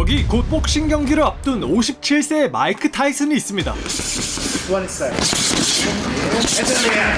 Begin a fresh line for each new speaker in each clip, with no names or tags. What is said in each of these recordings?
여기 곧 복싱 경기를 앞둔 57세의 마이크 타이슨이 있습니다.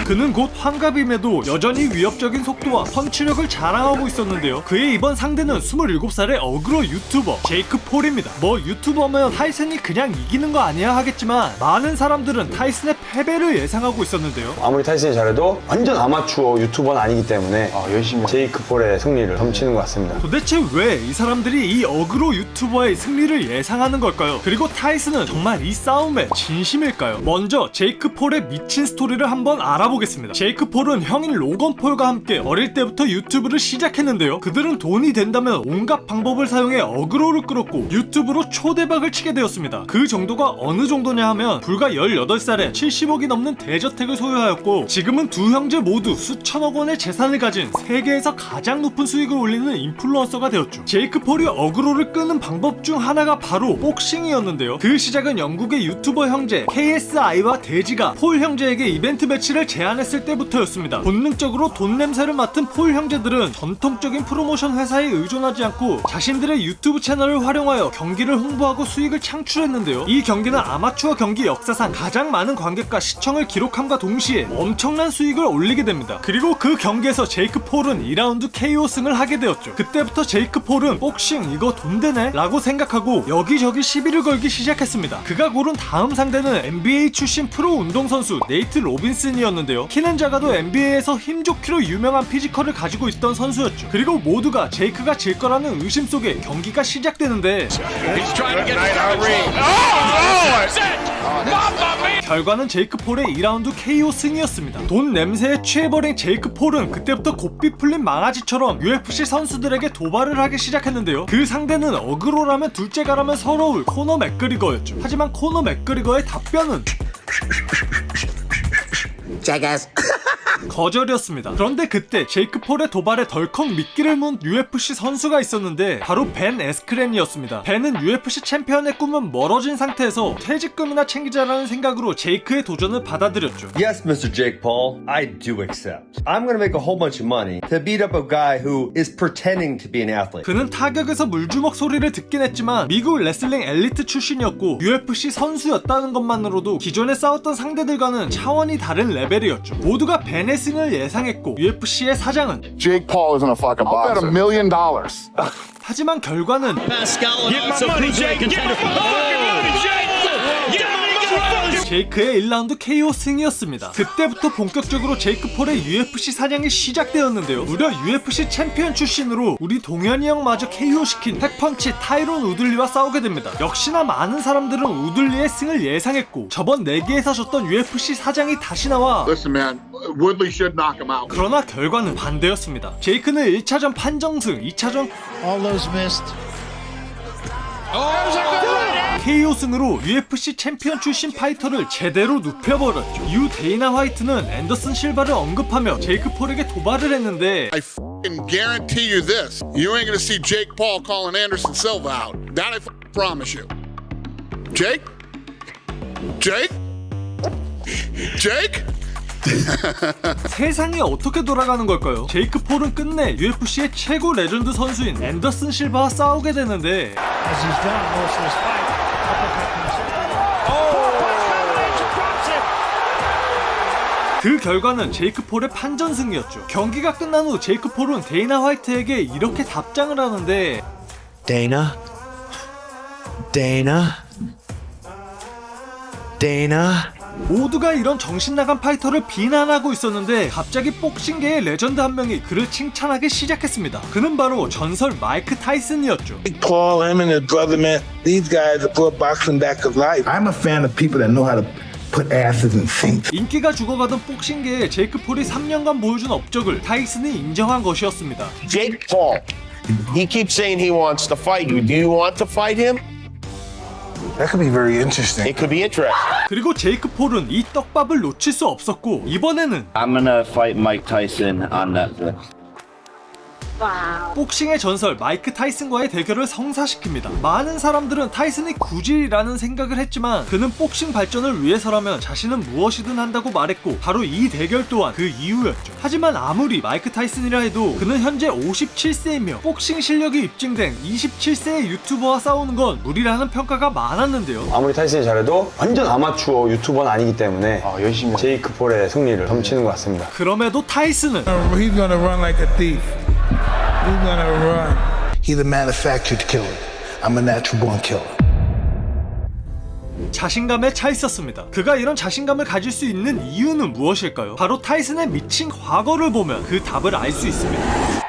그는 곧 환갑임에도 여전히 위협적인 속도와 펀치력을 자랑하고 있었는데요. 그의 이번 상대는 27살의 어그로 유튜버 제이크 폴입니다. 뭐 유튜버면 타이슨이 그냥 이기는 거 아니야 하겠지만 많은 사람들은 타이슨의 패배를 예상하고 있었는데요.
아무리 타이슨이 잘해도 완전 아마추어 유튜버는 아니기 때문에 열심히 제이크 폴의 승리를 훔치는 것 같습니다.
도대체 왜 이 사람들이 이 어그로 유튜버의 승리를 예상하는 걸까요? 그리고 타이슨은 정말 이 싸움에 진심일까요? 먼저 제이크 폴의 미친 스토리를 한번 알아보겠습니다. 제이크 폴은 형인 로건 폴과 함께 어릴 때부터 유튜브를 시작했는데요. 그들은 돈이 된다면 온갖 방법을 사용해 어그로를 끌었고 유튜브로 초대박을 치게 되었습니다. 그 정도가 어느 정도냐 하면 불과 18살에 70억이 넘는 대저택을 소유하였고 지금은 두 형제 모두 수천억 원의 재산을 가진 세계에서 가장 높은 수익을 올리는 인플루언서가 되었죠. 제이크 폴이 어그로를 끄는 방법 중 하나가 바로 복싱이었는데요. 그 시작은 영국의 유튜버 형제 KSI와 데지가 폴 형제에게 이벤트 매치를 제안했을 때부터였습니다. 본능적으로 돈 냄새를 맡은 폴 형제들은 전통적인 프로모션 회사에 의존하지 않고 자신들의 유튜브 채널을 활용하여 경기를 홍보하고 수익을 창출했는데요. 이 경기는 아마추어 경기 역사상 가장 많은 관객과 시청을 기록함과 동시에 엄청난 수익을 올리게 됩니다. 그리고 그 경기에서 제이크 폴은 2라운드 KO 승을 하게 되었죠. 그때부터 제이크 폴은 복싱 이거 돈 되네? 라고 생각하고 여기저기 시비를 걸기 시작했습니다. 그가 고른 다음 상대는 NBA 출신 프로 운동선수 네이트 로빈슨이었는데요. 키는 작아도 NBA에서 힘좋기로 유명한 피지컬을 가지고 있던 선수였죠. 그리고 모두가 제이크가 질 거라는 의심 속에 경기가 시작되는데 결과는 제이크 폴의 2라운드 KO 승이었습니다. 돈 냄새에 취해버린 제이크 폴은 그때부터 고삐 풀린 망아지처럼 UFC 선수들에게 도발을 하기 시작했는데요. 그 상대는 어그로라면 둘째가라면 서러울 코너 맥그리거였죠. 하지만 코너 맥그리거의 답변은 거절이었습니다. 그런데 그때 제이크 폴의 도발에 덜컥 미끼를 문 UFC 선수가 있었는데 바로 벤 에스크렌이었습니다. 벤은 UFC 챔피언의 꿈은 멀어진 상태에서 퇴직금이나 챙기자라는 생각으로 제이크의 도전을 받아들였죠.
Yes, Mr. Jake Paul, I do accept. I'm gonna make a whole bunch of money to beat up a guy who is pretending to be an athlete.
그는 타격에서 물주먹 소리를 듣긴 했지만 미국 레슬링 엘리트 출신이었고 UFC 선수였다는 것만으로도 기존에 싸웠던 상대들과는 차원이 다른 레벨이었죠. 모두가 벤의 승을 예상했고 UFC의 사장은
Jake Paul isn't a fucking boxer. I'll bet $1 million.
하지만 결과는 제이크의 1라운드 KO 승이었습니다. 그때부터 본격적으로 제이크 폴의 UFC 사냥이 시작되었는데요. 무려 UFC 챔피언 출신으로 우리 동현이 형마저 KO시킨 핵펀치 타이론 우들리와 싸우게 됩니다. 역시나 많은 사람들은 우들리의 승을 예상했고 저번 내기에서 졌던 UFC 사장이 다시 나와
Listen, man, Woodley should knock him out.
그러나 결과는 반대였습니다. 제이크는 1차전 판정승, 2차전
All those missed.
KO 승으로 UFC 챔피언 출신 파이터를 제대로 눕혀버렸죠. 이후 데이나 화이트는 앤더슨 실바를 언급하며 제이크 폴에게 도발을 했는데
I fucking guarantee you this. You ain't gonna see Jake Paul calling Anderson Silva out. That I promise you. Jake? Jake? Jake?
세상이 어떻게 돌아가는 걸까요? 제이크 폴은 끝내 UFC의 최고 레전드 선수인 앤더슨 실바와 싸우게 되는데
As he's done most of this fight.
그 결과는 제이크 폴의 판전승이었죠. 경기가 끝난 후 제이크 폴은 데이나 화이트에게 이렇게 답장을 하는데
Dana?
모두가 이런 정신나간 파이터를 비난하고 있었는데 갑자기 복싱계의 레전드 한 명이 그를 칭찬하기 시작했습니다. 그는 바로 전설 마이크 타이슨이었죠.
Paul, him and his brother, man, these guys have brought boxing back to life.
I'm a fan of people that know how to put asses in sinks.
인기가 죽어가던 복싱계에 제이크 폴이 3년간 보여준 업적을 타이슨이 인정한 것이었습니다.
Jake Paul, he keeps saying he wants to fight you. Do you want to fight him?
That could be very interesting.
It could be interesting.
그리고 제이크 폴은 이 떡밥을 놓칠 수 없었고 이번에는
I'm gonna fight Mike Tyson on Netflix.
복싱의 전설 마이크 타이슨과의 대결을 성사시킵니다. 많은 사람들은 타이슨이 굳이라는 생각을 했지만 그는 복싱 발전을 위해서라면 자신은 무엇이든 한다고 말했고 바로 이 대결 또한 그 이유였죠. 하지만 아무리 마이크 타이슨이라 해도 그는 현재 57세이며 복싱 실력이 입증된 27세의 유튜버와 싸우는 건 무리라는 평가가 많았는데요.
아무리 타이슨이 잘해도 완전 아마추어 유튜버는 아니기 때문에 열심히 제이크 폴의 승리를 훔치는 것 같습니다.
그럼에도 타이슨은
He's gonna run like a thief. He's gonna run.
He's a manufactured killer. I'm a natural born killer.
자신감에 차 있었습니다. 그가 이런 자신감을 가질 수 있는 이유는 무엇일까요? 바로 타이슨의 미친 과거를 보면 그 답을 알 수 있습니다.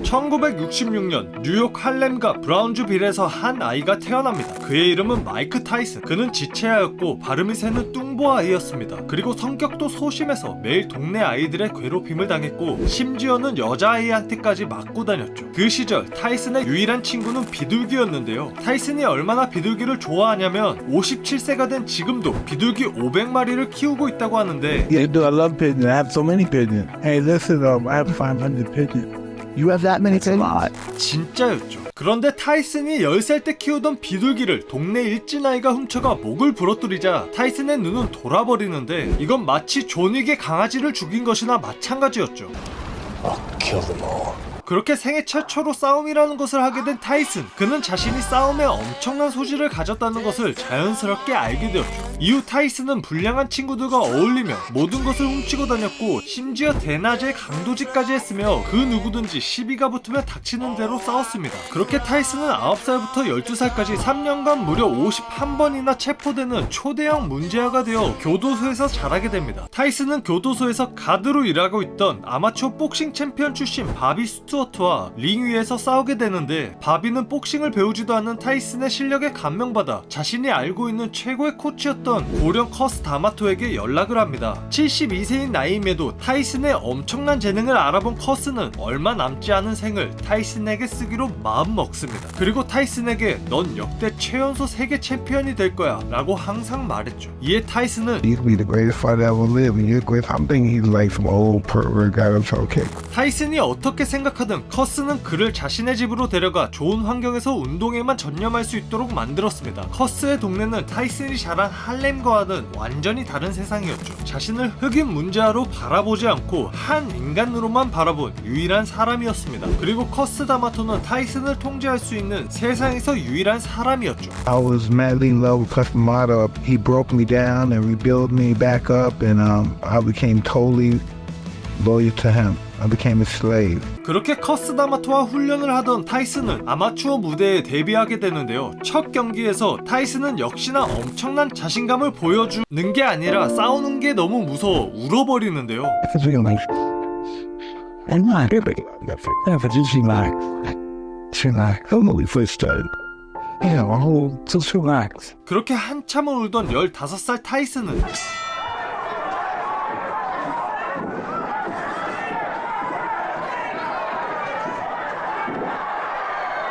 1966년 뉴욕 할렘과 브라운주 빌에서 한 아이가 태어납니다. 그의 이름은 마이크 타이슨. 그는 지체하였고 발음이 새는 뚱보 아이였습니다. 그리고 성격도 소심해서 매일 동네 아이들의 괴롭힘을 당했고 심지어는 여자아이한테까지 맞고 다녔죠. 그 시절 타이슨의 유일한 친구는 비둘기였는데요. 타이슨이 얼마나 비둘기를 좋아하냐면 57세가 된 지금도 비둘기 500마리를 키우고 있다고 하는데
Yeah, dude, I love pigeons. I have so many pigeons. Hey, listen, I have 500 pigeons. You have that many pigeons?
진짜였죠. 그런데 타이슨이 10살 때 키우던 비둘기를 동네 일진아이가 훔쳐가 목을 부러뜨리자 타이슨의 눈은 돌아버리는데 이건 마치 존 윅의 강아지를 죽인 것이나 마찬가지였죠.
Kill them all.
그렇게 생애 최초로 싸움이라는 것을 하게 된 타이슨. 그는 자신이 싸움에 엄청난 소질을 가졌다는 것을 자연스럽게 알게 되었죠. 이후 타이슨은 불량한 친구들과 어울리며 모든 것을 훔치고 다녔고 심지어 대낮에 강도질까지 했으며 그 누구든지 시비가 붙으면 닥치는 대로 싸웠습니다. 그렇게 타이슨은 9살부터 12살까지 3년간 무려 51번이나 체포되는 초대형 문제아가 되어 교도소에서 자라게 됩니다. 타이슨은 교도소에서 가드로 일하고 있던 아마추어 복싱 챔피언 출신 바비 스튜어트와 링 위에서 싸우게 되는데 바비는 복싱을 배우지도 않는 타이슨의 실력에 감명받아 자신이 알고 있는 최고의 코치였던 고령 커스 다마토에게 연락을 합니다. 72세인 나이임에도 타이슨의 엄청난 재능을 알아본 커스는 얼마 남지 않은 생을 타이슨에게 쓰기로 마음먹습니다. 그리고 타이슨에게 넌 역대 최연소 세계 챔피언이 될 거야 라고 항상 말했죠. 이에 타이슨은
He'll be the greatest fighter ever lived. And you're great. I'm thinking he's like some old pervert guy that's okay.
타이슨이 어떻게 생각하든 커스는 그를 자신의 집으로 데려가 좋은 환경에서 운동에만 전념할 수 있도록 만들었습니다. 커스의 동네는 타이슨이 자란 할렘과는 완전히 다른 세상이었죠. 자신을 흑인 문제아로 바라보지 않고 한 인간으로만 바라본 유일한 사람이었습니다. 그리고 커스 다마토는 타이슨을 통제할 수 있는 세상에서 유일한 사람이었죠.
I was madly in love with Cus D'Amato. He broke me down and rebuilt me back up, and I became totally loyal to him. I became a slave.
그렇게 커스 다마토와 훈련을 하던 타이슨은 아마추어 무대에 데뷔하게 되는데요. 첫 경기에서 타이슨은 역시나 엄청난 자신감을 보여주는 게 아니라 싸우는 게 너무 무서워 울어버리는데요.
Because we like, and my baby, but just like, I'm only first started. Yeah, just relax.
그렇게 한참을 울던 15살 타이슨은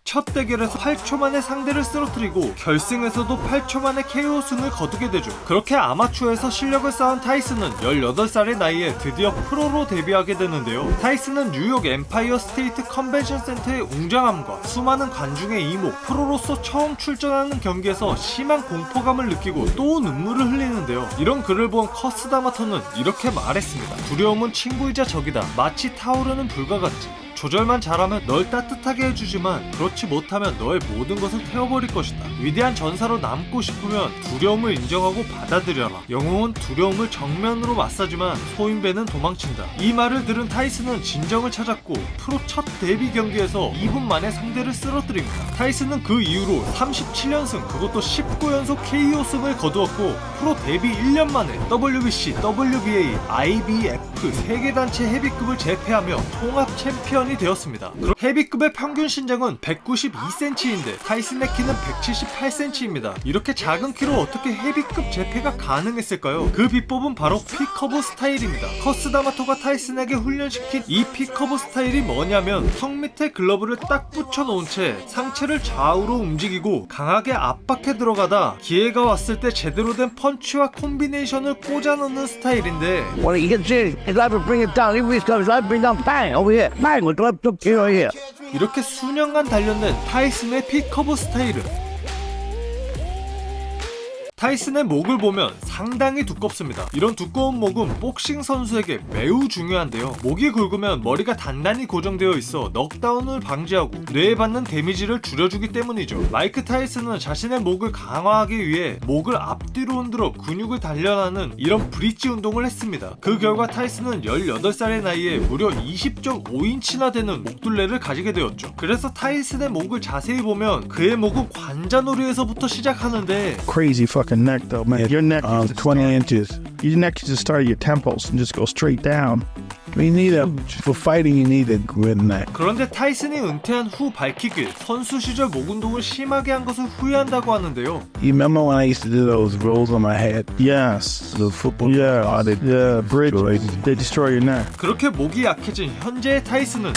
첫 대결에서 8초 만에 상대를 쓰러뜨리고 결승에서도 8초 만에 KO 승을 거두게 되죠. 그렇게 아마추어에서 실력을 쌓은 타이슨은 18살의 나이에 드디어 프로로 데뷔하게 되는데요. 타이슨은 뉴욕 엠파이어 스테이트 컨벤션 센터의 웅장함과 수많은 관중의 이목, 프로로서 처음 출전하는 경기에서 심한 공포감을 느끼고 또 눈물을 흘리는데요. 이런 글을 본 커스 다마토는 이렇게 말했습니다. 두려움은 친구이자 적이다. 마치 타오르는 불과 같지. 조절만 잘하면 널 따뜻하게 해주지만 그렇지 못하면 너의 모든 것을 태워버릴 것이다. 위대한 전사로 남고 싶으면 두려움을 인정하고 받아들여라. 영웅은 두려움을 정면으로 맞서지만 소인배는 도망친다. 이 말을 들은 타이슨은 진정을 찾았고 프로 첫 데뷔 경기에서 2분 만에 상대를 쓰러뜨립니다. 타이슨은 그 이후로 37연승 그것도 19연속 KO승을 거두었고 프로 데뷔 1년 만에 WBC, WBA, IBF 세계단체 헤비급을 제패하며 통합 챔피언이 되었습니다. 헤비급의 평균 신장은 192cm인데 타이슨의 키는 178cm입니다. 이렇게 작은 키로 어떻게 헤비급 제패가 가능했을까요? 그 비법은 바로 픽커브 스타일입니다. 커스 다마토가 타이슨에게 훈련시킨 이 픽커브 스타일이 뭐냐면 턱 밑에 글러브를 딱 붙여놓은 채 상체를 좌우로 움직이고 강하게 압박해 들어가다 기회가 왔을 때 제대로 된 펀치와 콤비네이션을 꽂아 넣는 스타일인데
Well, you can see
It's like we bring it down. If we come, it's like bring down bang over here. Bang, we drop the kid over here.
이렇게 수년간 단련된 타이슨의 픽커버 스타일은 타이슨의 목을 보면 상당히 두껍습니다. 이런 두꺼운 목은 복싱 선수에게 매우 중요한데요. 목이 굵으면 머리가 단단히 고정되어 있어 넉다운을 방지하고 뇌에 받는 데미지를 줄여주기 때문이죠. 마이크 타이슨은 자신의 목을 강화하기 위해 목을 앞뒤로 흔들어 근육을 단련하는 이런 브릿지 운동을 했습니다. 그 결과 타이슨은 18살의 나이에 무려 20.5인치나 되는 목둘레를 가지게 되었죠. 그래서 타이슨의 목을 자세히 보면 그의 목은 관자놀이에서부터 시작하는데
Crazy fucking neck though, man. Your neck is 20 inches. Your neck should just start at your temples and just go straight down. You need for fighting, you need a good neck.
그런데 타이슨이 은퇴한 후 밝히길 선수 시절 목 운동을 심하게 한 것을 후회한다고 하는데요.
You remember when I used to do those rolls on my head? Yes. The football. Yeah, bridge. They destroy your neck.
그렇게 목이 약해진 현재의 타이슨은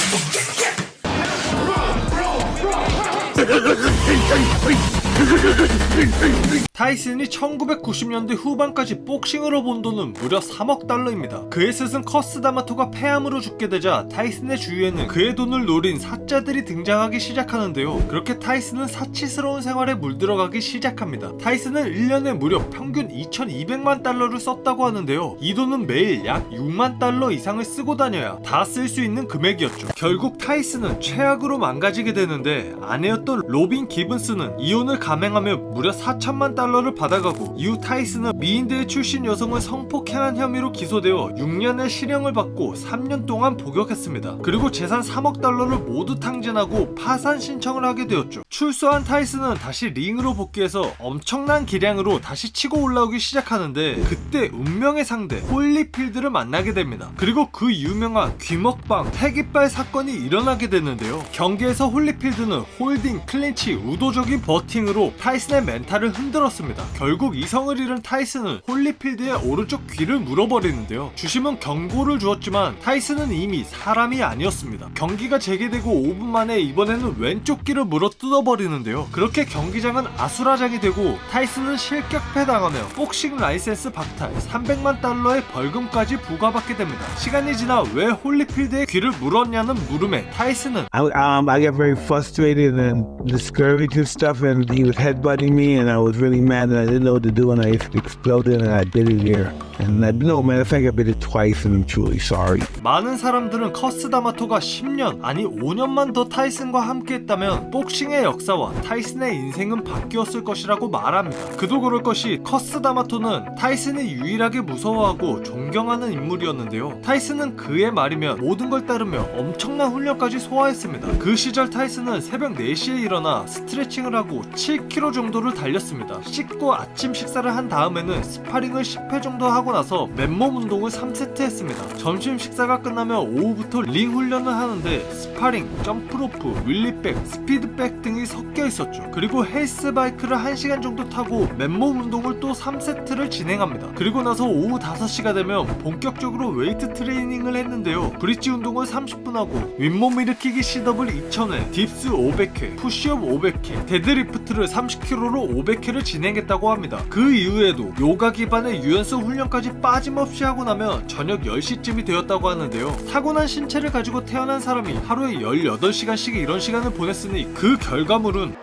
타이슨이 1990년대 후반까지 복싱으로 번 돈은 무려 3억 달러입니다. 그의 스승 커스 다마토가 폐암으로 죽게 되자 타이슨의 주위에는 그의 돈을 노린 사자들이 등장하기 시작하는데요. 그렇게 타이슨은 사치스러운 생활에 물들어가기 시작합니다. 타이슨은 1년에 무려 평균 2200만 달러를 썼다고 하는데요. 이 돈은 매일 약 6만 달러 이상을 쓰고 다녀야 다 쓸 수 있는 금액이었죠. 결국 타이슨은 최악으로 망가지게 되는데 아내였던 로빈 기븐스는 이혼을 감행하며 무려 4천만 달러를 받아가고 이후 타이슨은 미인대회 출신 여성을 성폭행한 혐의로 기소되어 6년의 실형을 받고 3년 동안 복역했습니다. 그리고 재산 3억 달러를 모두 탕진하고 파산 신청을 하게 되었죠. 출소한 타이슨은 다시 링으로 복귀해서 엄청난 기량으로 다시 치고 올라오기 시작하는데 그때 운명의 상대 홀리필드를 만나게 됩니다. 그리고 그 유명한 귀먹방 패기빨 사건이 일어나게 되는데요. 경기에서 홀리필드는 홀딩, 클린치, 의도적인 버팅으로 타이슨의 멘탈을 흔들었습니다. 결국 이성을 잃은 타이슨은 홀리필드의 오른쪽 귀를 물어버리는데요. 주심은 경고를 주었지만 타이슨은 이미 사람이 아니었습니다. 경기가 재개되고 5분 만에 이번에는 왼쪽 귀를 물어 뜯어버리는데요. 그렇게 경기장은 아수라장이 되고 타이슨은 실격패당하며 복싱 라이센스 박탈, 300만 달러의 벌금까지 부과받게 됩니다. 시간이 지나 왜 홀리필드의 귀를 물었냐는 물음에 타이슨은
I got very frustrated and discouraged and stuff, and he was headbutting me, and I was really mad, and I didn't know what to do, and I exploded, and I bit his ear. And no, matter of fact, I bit it twice, and I'm truly sorry.
많은 사람들은 커스 다마토가 10년 아니 5년만 더 타이슨과 함께했다면 복싱의 역사와 타이슨의 인생은 바뀌었을 것이라고 말합니다. 그도 그럴 것이 커스 다마토는 타이슨이 유일하게 무서워하고 존경하는 인물이었는데요. 타이슨은 그의 말이면 모든 걸 따르며 엄청난 훈련까지 소화했습니다. 그 시절 타이슨은 새벽 4시에 일어나 스트레칭을 하고 7km 정도를 달렸습니다. 씻고 아침 식사를 한 다음에는 스파링을 10회 정도 하고 나서 맨몸 운동을 3세트 했습니다. 점심 식사가 끝나면 오후부터 링 훈련을 하는데 스파링, 점프로프, 윌리백, 스피드백 등이 섞여 있었죠. 그리고 헬스바이크를 1시간 정도 타고 맨몸 운동을 또 3세트를 진행합니다. 그리고 나서 오후 5시가 되면 본격적으로 웨이트 트레이닝을 했는데요. 브릿지 운동을 30분 하고 윗몸 일으키기 시-더블 2000회, 딥스 500회, 푸시업 500회, 데드리프트를 30kg로 500회를 진행했다고 합니다. 그 이후에도 요가 기반의 유연성 훈련까지 빠짐없이 하고 나면 저녁 10시쯤이 되었다고 하는데요. 타고난 신체를 가지고 태어난 사람이 하루에 18시간씩 이런 시간을 보냈으니 그 결과물은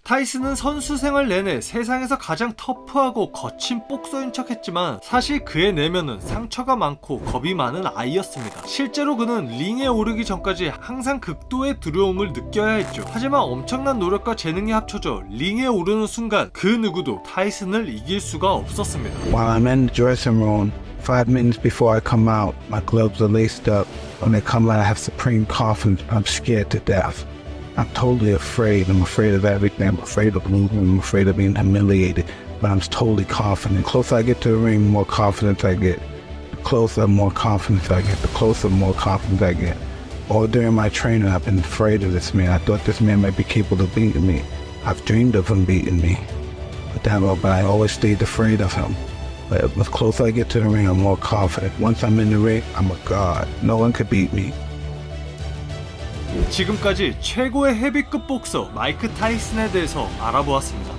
타이슨은 선수 생활 내내 세상에서 가장 터프하고 거친 복서인 척했지만 사실 그의 내면은 상처가 많고 겁이 많은 아이였습니다. 실제로 그는 링에 오르기 전까지 항상 극도의 두려움을 느껴야 했죠. 하지만 엄청난 노력과 재능이 합쳐져 링에 오르는 순간 그 누구도 타이슨을 이길 수가 없었습니다.
While I'm in the dressing room, 5 minutes before I come out, my gloves are laced up. When they come out, I have supreme confidence. I'm scared to death. I'm totally afraid. I'm afraid of everything. I'm afraid of losing. I'm afraid of being humiliated. But I'm totally confident. The closer I get to the ring, the more confidence I get. The closer, more confidence I get. The closer, more confidence I get. All during my training, I've been afraid of this man. I thought this man might be capable of beating me. I've dreamed of him beating me. But I always stayed afraid of him. But the closer I get to the ring, I'm more confident. Once I'm in the ring, I'm a god. No one could beat me.
지금까지 최고의 헤비급 복서 마이크 타이슨에 대해서 알아보았습니다.